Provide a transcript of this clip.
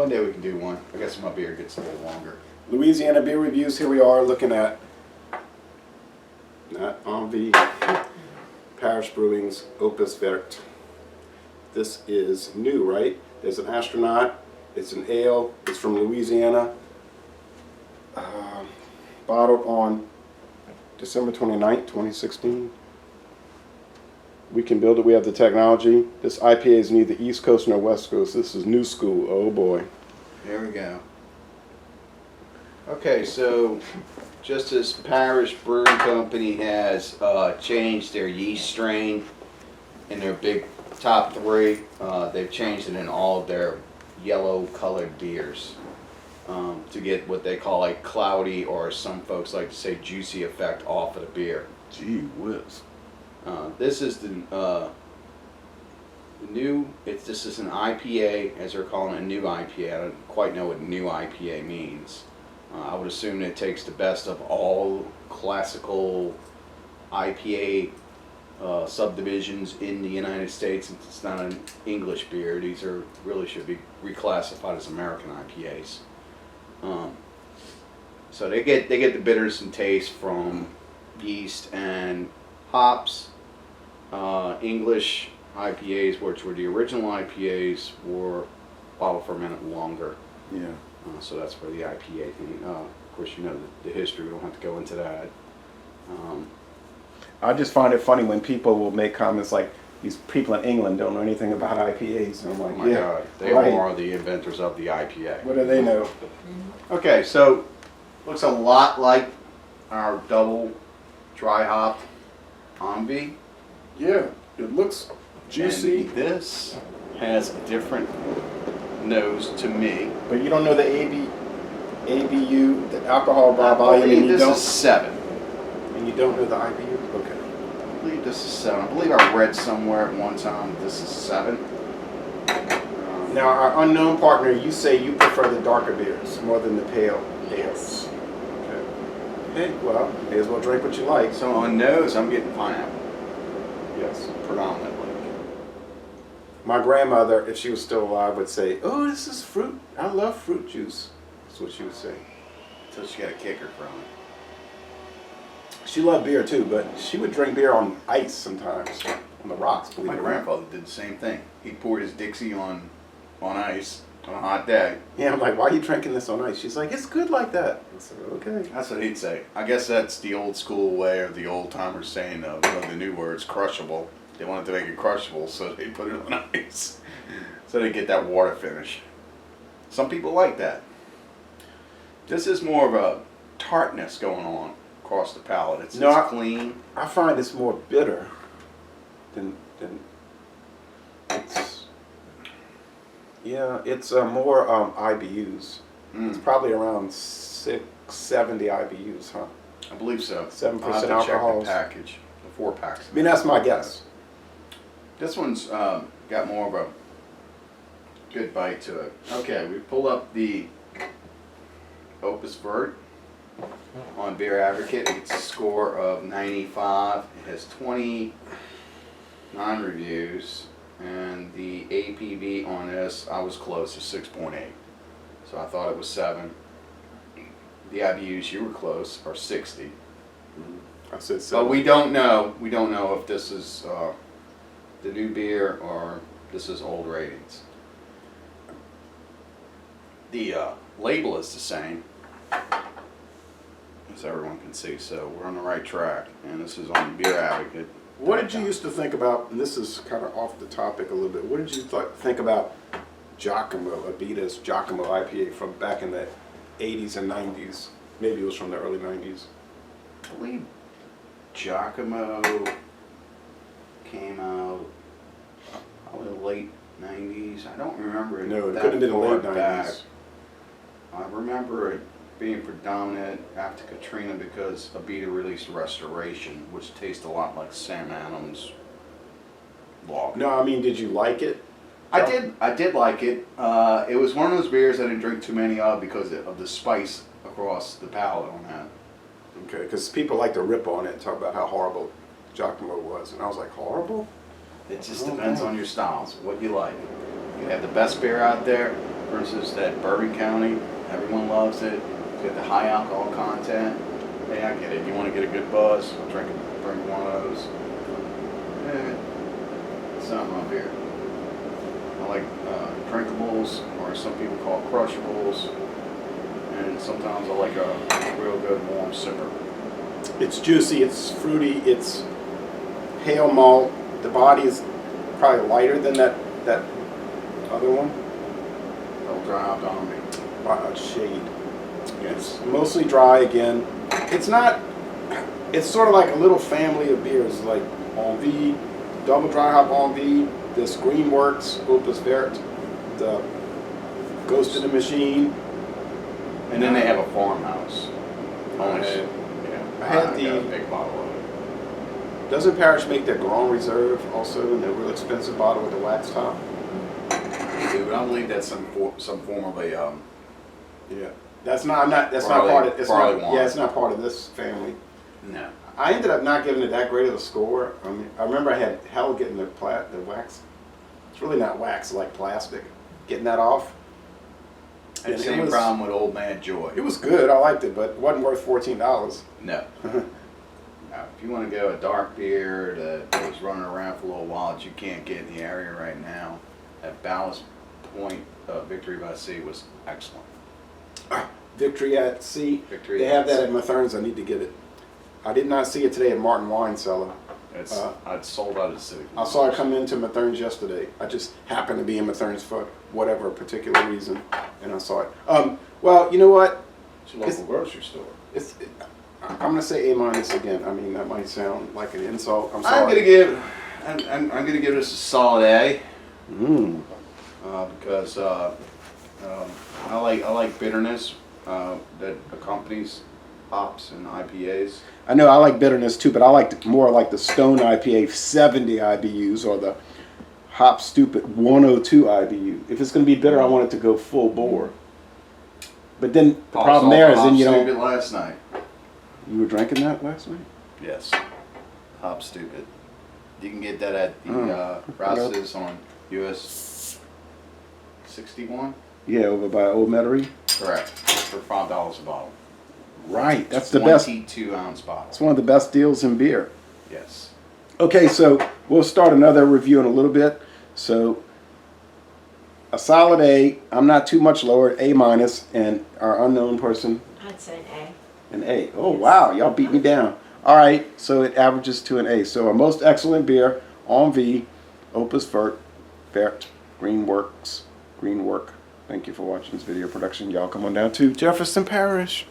One day we can do one. I guess my beer gets a little longer. Louisiana beer reviews. Here we are looking at not Envy, Parish Brewing's Opus Vert. This is new, right? There's an astronaut. It's an ale. It's from Louisiana. Bottled on December 29th, 2016. We can build it. We have the technology. This IPA is neither East Coast nor West Coast. This is new school. Oh boy. There we go. Okay, so just as Parish Brewing Company has changed their yeast strain in their big top three, they've changed it in all of their yellow colored beers to get what they call a cloudy, or some folks like to say juicy effect off of the beer. Gee whiz. This is the new, this is an IPA, as they're calling it, a new IPA. I don't quite know what new IPA means. I would assume it takes the best of all classical IPA subdivisions in the United States. Since it's not an English beer, these are really should be reclassified as American IPAs. So they get the bitters and taste from yeast and hops. English IPAs, which were the original IPAs, were bottle fermented longer. Yeah. So that's where the IPA thing. Of course, you know the history. We don't have to go into that. I just find it funny when people will make comments like, these people in England don't know anything about IPAs. And I'm like, Oh my God, they are the inventors of the IPA. What do they know? Okay, so looks a lot like our double dry hopped Envy. Yeah, it looks juicy. And this has a different nose to me. But you don't know the ABU, the alcohol by I volume, believe and you this don't. is 7. And you don't know the IBU? Okay. I believe this is 7. I believe I read somewhere at one time this is 7. Now, our unknown partner, you say you prefer the darker beers more than the pale ales. Okay. Hey, well, may as well drink what you like. So on nose, I'm getting pineapple Yes. predominantly. My grandmother, if she was still alive, would say, "Oh, this is fruit. I love fruit juice." That's what she would say. So she got a kicker from it. She loved beer too, but she would drink beer on ice sometimes, on the rocks. Believe My it or not. grandfather did the same thing. He poured his Dixie on ice on a hot day. Yeah, I'm like, "Why are you drinking this on ice?" She's like, "It's good like that." I said, "Okay." That's what he'd say. I guess that's the old school way of the old timers saying the new words, crushable. They wanted to make it crushable, so they put it on ice. So they get that water finish. Some people like that. This is more of a tartness going on across the palate. It's clean. I find it's more bitter than it's. Yeah, it's more IBUs. It's probably around 670 IBUs, huh? I believe so. 7% I'll have to alcohols. check the package, the 4 packs. I mean, that's my guess. This one's got more of a good bite to it. Okay, we pull up the Opus Vert on Beer Advocate. It's a score of 95. It has 29 reviews, and the APV on this, I was close to 6.8. So I thought it was 7. The IBUs, you were close, are 60. I said 7. But we don't know. We don't know if this is the new beer or this is old ratings. The label is the same, as everyone can see, so we're on the right track, and this is on Beer Advocate. What did you used to think about, and this is kind of off the topic a little bit, what did you think about Giacomo, Abita's Giacomo IPA from back in the 80s and 90s? Maybe it was from the early 90s. I believe Giacomo came out probably the late 90s. I don't remember it. No, it that couldn't have been the far late 90s. back. I remember it being predominant after Katrina because Abita released Restoration, which tastes a lot like Sam Adams lager. No, I mean, did you like it? I did like it. It was one of those beers I didn't drink too many of because of the spice across the palate on that. Okay, because people like to rip on it and talk about how horrible Giacomo was, and I was like, horrible? It just depends on your styles, what you like. You have the best beer out there, For instance, that Bourbon County, everyone loves it. It's got the high alcohol content. Hey, I get it. You want to get a good buzz? Drink one of those. It's not my beer. I like drinkables, or some people call crushables, and sometimes I like a real good warm sipper. It's juicy, it's fruity, it's pale malt. The body is probably lighter than that other one. It'll dry out on me. By a shade. Yes. It's mostly dry again. It's not. It's sort of like a little family of beers, like Envie, double dry hop Envie, this Greenworks, Opus Vert, the Ghost in the Machine. And then they have a farmhouse. I I had got the- a big bottle of it. Doesn't Parish make their Grand Reserve also in the real expensive bottle with the wax top? Dude, I believe that's some form of a Yeah. That's not. That's Barley- not part of. It's barley not. wine. Yeah, it's not part of this family. no. I ended up not giving it that great of a score. I mean, I remember I had hell getting the wax. It's really not wax, it's like plastic. Getting that off. And And it same was- problem with Old Man Joy. It was good. I liked it, but it wasn't worth $14. No. If you want to go a dark beer that was running around for a little while that you can't get in the area right now, that Ballast Point Victory by Sea was excellent. Victory at Sea. Victory They at have that Sea. at Mathern's. I need to get it. I did not see it today at Martin Wine Cellar. It's I'd sold out of the city. I saw it come into Mathern's yesterday. I just happened to be in Mathern's for whatever particular reason, and I saw it. Well, you know what? It's your local grocery store. I'm gonna say A- again. I mean, that might sound like an insult. I'm sorry. I'm gonna give this a solid A Mm. because I like bitterness that accompanies hops and IPAs. I know I like bitterness too, but I like more like the Stone IPA 70 IBUs or the Hop Stupid 102 IBU. If it's gonna be bitter, I want it to go full bore. But then the problem there is then you Stupid don't. last night. You were drinking that last night? Yes. Hop Stupid. You can get that at the Oh, Rouse's on US 61. Yeah, over by Old Metairie. Correct. For $5 a bottle. Right, that's the best. 22-ounce bottle. It's one of the best deals in beer. Yes. Okay, so we'll start another review in a little bit. So a solid A. I'm not too much lower. A minus, and our unknown person I'd say an an A. Oh wow, y'all beat me down. All right, so it averages to an A. So our most excellent beer, Envie, Opus Vert, Greenwork. Thank you for watching this video production. Y'all come on down to Jefferson Parish.